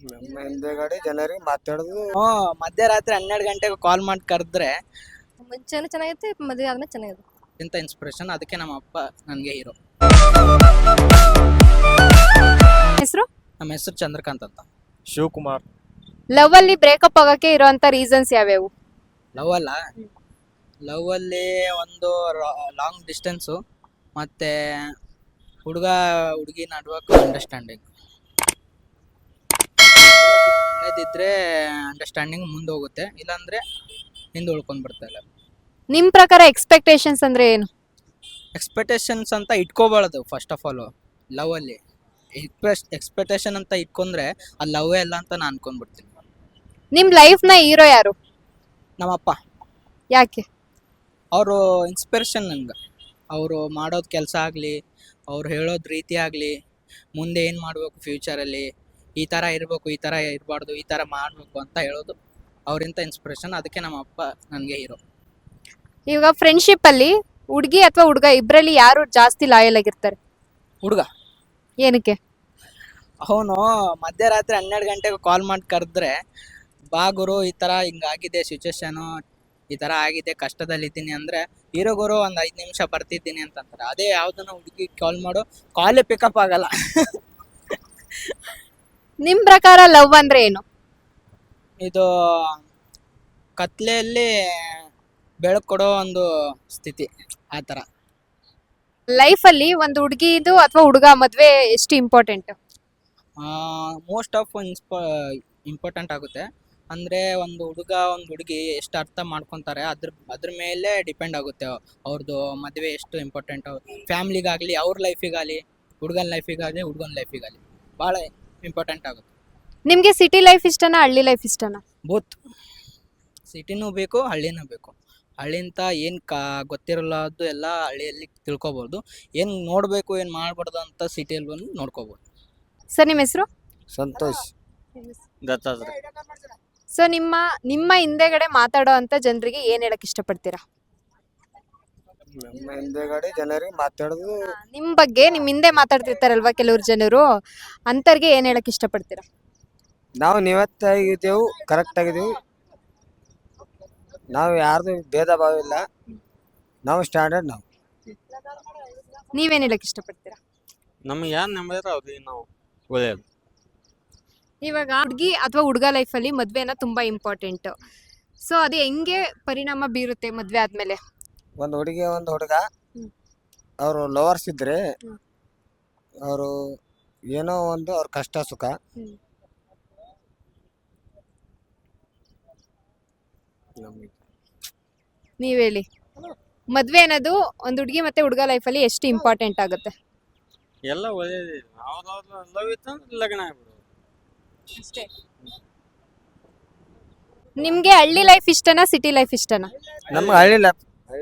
ನಮ್ಮ ಹಿಂದೆಗಡೆ ಜನರಿಗೆ ಮಾತಾಡೋದು ಮಧ್ಯರಾತ್ರಿ 12 ಗಂಟೆಗೆ ಕಾಲ್ ಮಾಡಿ ಕರೆದ್ರೆ ಮುಂಚೆನೂ ಚೆನ್ನಾಗೈತೆ, ಮದುವೆ ಆದ್ಮೇಲೆ ಚೆನ್ನಾಗಿದೆ. ಇಂಥ ಇನ್ಸ್ಪಿರೇಷನ್, ಅದಕ್ಕೆ ನಮ್ಮ ಅಪ್ಪ ನನಗೆ ಹೀರೋ. ಹೆಸರು? ನಮ್ಮ ಹೆಸರು ಚಂದ್ರಕಾಂತ್ ಅಂತ. ಶಿವಕುಮಾರ್. ಲವ್ ಅಲ್ಲಿ ಬ್ರೇಕಪ್ ಆಗಕ್ಕೆ ಇರುವಂತ ರೀಸನ್ಸ್ ಯಾವ್ಯಾವು? ಲವ್ ಅಲ್ಲ, ಲವ್ ಅಲ್ಲಿ ಒಂದು ಲಾಂಗ್ ಡಿಸ್ಟೆನ್ಸು, ಮತ್ತೆ ಹುಡುಗ ಹುಡುಗಿ ನಡುವಕ್ಕೆ ಅಂಡರ್ಸ್ಟ್ಯಾಂಡಿಂಗ್ ಇದ್ರೆ ಅಂಡರ್ಸ್ಟ್ಯಾಂಡಿಂಗ್ ಮುಂದೆ ಹೋಗುತ್ತೆ, ಇಲ್ಲಾಂದ್ರೆ ಹಿಂದೆ ಉಳ್ಕೊಂಡ್ ಬರ್ತಾರೆ. ನಿಮ್ ಪ್ರಕಾರ ಎಕ್ಸ್ಪೆಕ್ಟೇಷನ್ಸ್ ಅಂದ್ರೆ ಏನು? ಎಕ್ಸ್ಪೆಕ್ಟೇಷನ್ಸ್ ಅಂತ ಇಟ್ಕೋಬಾರ್ದು. ಫಸ್ಟ್ ಆಫ್ ಆಲ್ ಲವ್ ಅಲ್ಲಿ ಎಕ್ಸ್ಪೆಕ್ಟೇಷನ್ ಅಂತ ಇಟ್ಕೊಂಡ್ರೆ ಅದು ಲವ್ವೇ ಅಲ್ಲ ಅಂತ ನಾನು ಅನ್ಕೊಂಡ್ಬಿಡ್ತೀನಿ. ನಿಮ್ ಲೈಫ್ ನ ಹೀರೋ ಯಾರು? ನಮ್ಮಪ್ಪ. ಯಾಕೆ? ಅವರು ಇನ್ಸ್ಪಿರೇಷನ್ ನನ್ಗೆ. ಅವರು ಮಾಡೋದು ಕೆಲಸ ಆಗಲಿ, ಅವ್ರು ಹೇಳೋದು ರೀತಿ ಆಗಲಿ, ಮುಂದೆ ಏನು ಮಾಡಬೇಕು ಫ್ಯೂಚರಲ್ಲಿ, ಈ ಥರ ಇರಬೇಕು, ಈ ಥರ ಇರಬಾರ್ದು, ಈ ಥರ ಮಾಡಬೇಕು ಅಂತ ಹೇಳೋದು ಅವರಿಂದ ಇನ್ಸ್ಪಿರೇಷನ್. ಅದಕ್ಕೆ ನಮ್ಮ ಅಪ್ಪ ನನಗೆ ಹೀರೋ. ಇವಾಗ ಫ್ರೆಂಡ್ಶಿಪ್ ಅಲ್ಲಿ ಹುಡುಗಿ ಅಥವಾ ಹುಡುಗ ಇಬ್ರಲ್ಲಿ ಯಾರು ಜಾಸ್ತಿ ಲಾಯಲ್ ಆಗಿರ್ತಾರೆ? ಹುಡುಗ. ಏನಕ್ಕೆ? ಅವನು ಮಧ್ಯರಾತ್ರಿ 12 ಗಂಟೆಗೆ ಕಾಲ್ ಮಾಡಿ ಕರೆದ್ರೆ, ಬಾ ಗುರು ಈ ಥರ ಹಿಂಗಾಗಿದೆ ಸಿಚುವೇಶನು, ಈ ಥರ ಆಗಿದೆ, ಕಷ್ಟದಲ್ಲಿದ್ದೀನಿ ಅಂದರೆ, ಹೀರೋ ಗುರು ಒಂದು 5 ನಿಮಿಷ ಬರ್ತಿದ್ದೀನಿ ಅಂತಂತಾರೆ. ಅದೇ ಯಾವುದನ್ನ ಹುಡುಗಿ ಕಾಲ್ ಮಾಡೋ ಕಾಲೇ ಪಿಕಪ್ ಆಗಲ್ಲ. ನಿಮ್ ಪ್ರಕಾರ ಲವ್ ಅಂದ್ರೆ ಏನು? ಇದು ಕತ್ಲೆಯಲ್ಲಿ ಬೆಳಕು ಕೊಡೋ ಒಂದು ಸ್ಥಿತಿ, ಆ ಥರ. ಲೈಫ್ ಅಲ್ಲಿ ಒಂದು ಹುಡುಗಿದು ಅಥವಾ ಹುಡುಗ ಮದ್ವೆ ಎಷ್ಟು ಇಂಪಾರ್ಟೆಂಟ್? ಮೋಸ್ಟ್ ಆಫ್ ಇಂಪಾರ್ಟೆಂಟ್ ಆಗುತ್ತೆ. ಅಂದರೆ ಒಂದು ಹುಡುಗ ಒಂದು ಹುಡುಗಿ ಎಷ್ಟು ಅರ್ಥ ಮಾಡ್ಕೊತಾರೆ ಅದ್ರ ಮೇಲೆ ಡಿಪೆಂಡ್ ಆಗುತ್ತೆ ಅವ್ರದ್ದು ಮದುವೆ ಎಷ್ಟು ಇಂಪಾರ್ಟೆಂಟು. ಫ್ಯಾಮ್ಲಿಗಾಗಲಿ, ಅವ್ರ ಲೈಫಿಗಾಗಲಿ, ಹುಡುಗನ ಲೈಫಿಗಾಗಲಿ, ಹುಡುಗನ ಲೈಫಿಗಾಗಲಿ ಭಾಳ ಇಂಪಾರ್ಟೆಂಟ್ ಆಗುತ್ತೆ. ನಿಮ್ಗೆ ಸಿಟಿ ಲೈಫ್ ಇಷ್ಟನಾ, ಹಳ್ಳಿ ಲೈಫ್ ಇಷ್ಟನಾ? ಬೋತ್. ಸಿಟಿನೂ ಬೇಕು, ಹಳ್ಳಿನೂ ಬೇಕು. ಹಳ್ಳಿಂತ ಏನು ಗೊತ್ತಿರಲ್ಲದು ಎಲ್ಲ ಹಳ್ಳಿಯಲ್ಲಿ ತಿಳ್ಕೊಬೋದು. ಏನು ನೋಡಬೇಕು, ಏನು ಮಾಡಬಾರ್ದು ಅಂತ ಸಿಟಿಯಲ್ಲಿ ಬಂದು ನೋಡ್ಕೋಬೋದು. ಸರ್ ನಿಮ್ಮ ಹೆಸರು? ಸಂತೋಷ್. ದತ್ತಾತ್ರೆ. ಸೊ ನಿಮ್ಮ ಹಿಂದೆಗಡೆ ಮಾತಾಡೋ ಅಂತ ಜನರಿಗೆ ಏನ್ ಹೇಳಕ್ ಇಷ್ಟಪಡ್ತೀರಾ? ನಮ್ಮ ಹಿಂದೆಗಡೆ ಜನರಿಗೆ ಮಾತಾಡೋದು ನಿಮ್ ಬಗ್ಗೆ ನಿಮ್ ಹಿಂದೆ ಮಾತಾಡ್ತಿರ್ತಾರಲ್ವಾ ಕೆಲವ್ರು ಜನರು, ಅಂತರ್ಗೆ ಏನ್ ಹೇಳಕ್ ಇಷ್ಟಪಡ್ತೀರಾ? ನಾವು ನಿವತ್ತಾಗಿದ್ದೆವು, ಕರೆಕ್ಟ್ ಆಗಿದ್ದೀವಿ. ನಾವು ಯಾರ್ದು ಭೇದ ಭಾವ ಇಲ್ಲ, ನಾವು ಸ್ಟ್ಯಾಂಡರ್ಡ್. ನಾವು ನೀವೇನ್ ಹೇಳಕ್ ಇಷ್ಟಪಡ್ತೀರಾ? ನಮ್ಗೆ ಯಾರು ನಂಬಿದ್ರೆ ಅವ್ರಿಗೆ ನಾವು ಒಳ್ಳೆಯದು. ಇವಾಗ ಹುಡುಗಿ ಅಥವಾ ಹುಡುಗ ಲೈಫಲ್ಲಿ ಮದ್ವೆನ ತುಂಬಾ ಇಂಪಾರ್ಟೆಂಟ್. ಸೊ ಅದು ಹೆಂಗೆ ಪರಿಣಾಮ ಬೀರುತ್ತೆ ಮದ್ವೆ ಆದ್ಮೇಲೆ? ಒಂದು ಹುಡುಗಿ ಒಂದು ಹುಡುಗ ಅವರು ಲವರ್ಸ್ ಇದ್ರೆ ಅವರು ಏನೋ ಒಂದು ಅವ್ರ ಕಷ್ಟ ಸುಖ ನೀವ್ ಹೇಳಿ, ಮದ್ವೆ ಅನ್ನೋದು ಒಂದು ಹುಡುಗಿ ಮತ್ತೆ ಹುಡುಗ ಲೈಫಲ್ಲಿ ಎಷ್ಟು ಇಂಪಾರ್ಟೆಂಟ್ ಆಗುತ್ತೆ? ಎಲ್ಲ ಒಳ್ಳೇದು. ಅವ್ರವ್ರ ಲವ್ ಇತ್ತು ಅಂದ್ರೆ ಲಗ್ನ ಆಗ್ಬಿಡು. ಅಷ್ಟೇ. ನಿಮ್ಗೆ ಹಳ್ಳಿ ಲೈಫ್ ಇಷ್ಟನಾ, ಸಿಟಿ ಲೈಫ್ ಇಷ್ಟನಾ? ನಮ್ಗೆ ಹಳ್ಳಿ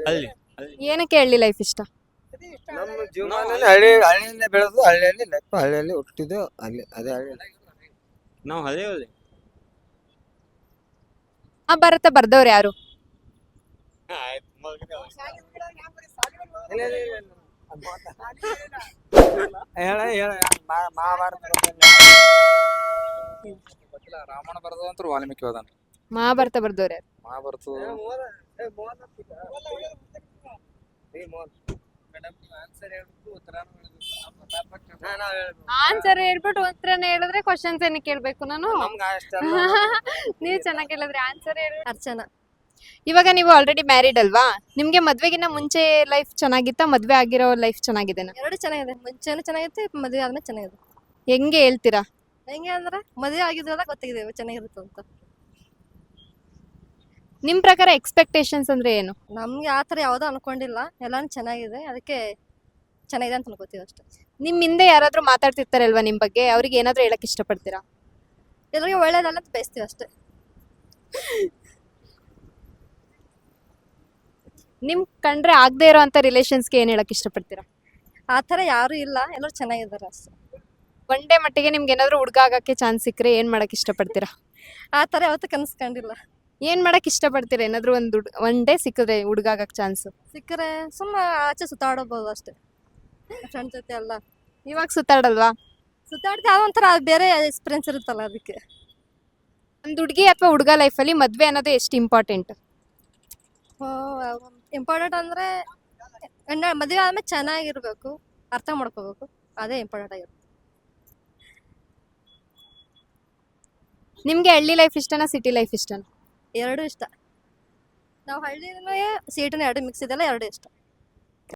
ಹಳ್ಳಿ ಏನಕ್ಕೆ ಹಳ್ಳಿ ಲೈಫ್ ಇಷ್ಟ? ನಮ್ಮ ಜೀವನದಲ್ಲಿ ಹಳ್ಳಿಯಲ್ಲೇ ಬೆಳೆದು, ಹಳ್ಳಿಯಲ್ಲಿ ಲೈಫ್, ಹಳ್ಳಿಯಲ್ಲಿ ಹುಟ್ಟಿದ್ದು, ಅಲ್ಲಿ ಅದೇ ಹಳ್ಳಿ. ನಾವು ಹಳ್ಳಿ ಮಹಾಭಾರತ ಬರ್ದವ್ರು ಯಾರು? ಮಹಾಭಾರತ ರಾಮಾಯಣ ಬರೆದಂತ ವಾಲ್ಮೀಕಿ ಹೋದಾನ. ಮಹಾಭಾರತ ಬರ್ದವ್ರು ಯಾರು? ಮಹಾಭಾರತ ಆನ್ಸರ್ ಹೇಳ್ಬಿಟ್ಟು ಉತ್ತರನ ಹೇಳಿದ್ರೆ ಕ್ವಶನ್ಸ್ ಏನ ಕೇಳ್ಬೇಕು ನಾನು? ನೀವ್ ಚೆನ್ನಾಗಿ ಹೇಳಿದ್ರೆ ಆನ್ಸರ್ ಹೇಳಿ. ಅರ್ಚನಾ. ಇವಾಗ ನೀವು ಆಲ್ರೆಡಿ ಮ್ಯಾರಿಡ್ ಅಲ್ವಾ? ನಿಮ್ಗೆ ಮದ್ವೆಗಿನ್ನ ಮುಂಚೆ ಲೈಫ್ ಚೆನ್ನಾಗಿತ್ತಾ, ಮದ್ವೆ ಆಗಿರೋ ಲೈಫ್ ಚೆನ್ನಾಗಿದೆನಾ? ಎರಡು ಚೆನ್ನಾಗಿದೆ, ಮುಂಚೆನೂ ಚೆನ್ನಾಗೈತೆ, ಮದುವೆ ಆದ್ಮೇಲೆ ಚೆನ್ನಾಗಿದೆ. ಹೆಂಗೆ ಹೇಳ್ತೀರಾ? ಹೆಂಗೆ ಅಂದ್ರೆ ಮದುವೆ ಆಗಿದ್ವಲ್ಲ ಗೊತ್ತಾಗಿದೆ ಚೆನ್ನಾಗಿರುತ್ತೆ ಅಂತ. ನಿಮ್ ಪ್ರಕಾರ ಎಕ್ಸ್ಪೆಕ್ಟೇಷನ್ಸ್ ಅಂದ್ರೆ ಏನು? ನಮ್ಗೆ ಆ ಥರ ಯಾವುದೋ ಅನ್ಕೊಂಡಿಲ್ಲ, ಎಲ್ಲಾನು ಚೆನ್ನಾಗಿದೆ, ಅದಕ್ಕೆ ಚೆನ್ನಾಗಿದೆ ಅಂತ ಅನ್ಕೋತೀವಿ ಅಷ್ಟೇ. ನಿಮ್ ಹಿಂದೆ ಯಾರಾದ್ರೂ ಮಾತಾಡ್ತಿರ್ತಾರಲ್ವಾ ನಿಮ್ ಬಗ್ಗೆ, ಅವ್ರಿಗೆ ಏನಾದ್ರೂ ಹೇಳಕ್ ಇಷ್ಟಪಡ್ತೀರಾ? ಎಲ್ಲರಿಗೂ ಒಳ್ಳೇದಲ್ಲ ಅಂತ ಬಯಸ್ತೀವಿ ಅಷ್ಟೇ. ನಿಮ್ ಕಂಡ್ರೆ ಆಗದೆ ಇರೋ ರಿಲೇಷನ್ಸ್ಗೆ ಏನ್ ಹೇಳಕ್ ಇಷ್ಟಪಡ್ತೀರಾ? ಆ ಥರ ಯಾರು ಇಲ್ಲ, ಎಲ್ಲರೂ ಚೆನ್ನಾಗಿದ್ದಾರೆ ಅಷ್ಟೇ. ಒನ್ ಡೇ ಮಟ್ಟಿಗೆ ನಿಮ್ಗೆ ಏನಾದ್ರೂ ಹುಡುಗ ಆಗಕ್ಕೆ ಚಾನ್ಸ್ ಸಿಕ್ಕರೆ ಏನ್ ಮಾಡಕ್ ಇಷ್ಟಪಡ್ತೀರಾ? ಆ ಥರ ಯಾವತ್ತೂ ಕನಸ್ಕೊಂಡಿಲ್ಲ. ಏನ್ ಮಾಡಕ್ ಇಷ್ಟಪಡ್ತೀರಾ? ಏನಾದ್ರೂ ಒನ್ ಡೇ ಸಿಕ್ಕಿದ್ರೆ ಹುಡುಗ ಆಗಕ್ ಚಾನ್ಸ್ ಸಿಕ್ಕರೆ ಸುಮ್ಮನೆ ಆಚೆ ಸುತ್ತಾಡೋಬೋದು ಅಷ್ಟೇ, ಫ್ರೆಂಡ್ ಜೊತೆ ಎಲ್ಲ. ಇವಾಗ ಸುತ್ತಾಡಲ್ವಾ? ಸುತ್ತಾಡ್ತಿ ಅದೊಂಥರ ಬೇರೆ ಎಕ್ಸ್ಪೀರಿಯನ್ಸ್ ಇರುತ್ತಲ್ಲ ಅದಕ್ಕೆ. ಒಂದು ಹುಡುಗಿ ಅಥವಾ ಹುಡುಗ ಲೈಫಲ್ಲಿ ಮದುವೆ ಅನ್ನೋದು ಎಷ್ಟು ಇಂಪಾರ್ಟೆಂಟ್? ಇಂಪಾರ್ಟೆಂಟ್ ಅಂದ್ರೆ ಮದುವೆ ಆದ್ಮೇಲೆ ಚೆನ್ನಾಗಿರ್ಬೇಕು, ಅರ್ಥ ಮಾಡ್ಕೋಬೇಕು, ಅದೇ ಇಂಪಾರ್ಟೆಂಟ್ ಆಗಿರುತ್ತೆ. ನಿಮ್ಗೆ ಹಳ್ಳಿ ಲೈಫ್ ಇಷ್ಟನಾ ಸಿಟಿ ಲೈಫ್ ಇಷ್ಟನಾ? ಎರಡು ಇಷ್ಟ. ನಾವು ಹಳ್ಳಿ ಸಿಟಿನ ಎರಡು ಮಿಕ್ಸ್ ಇದೆಲ್ಲ ಎರಡು ಇಷ್ಟ.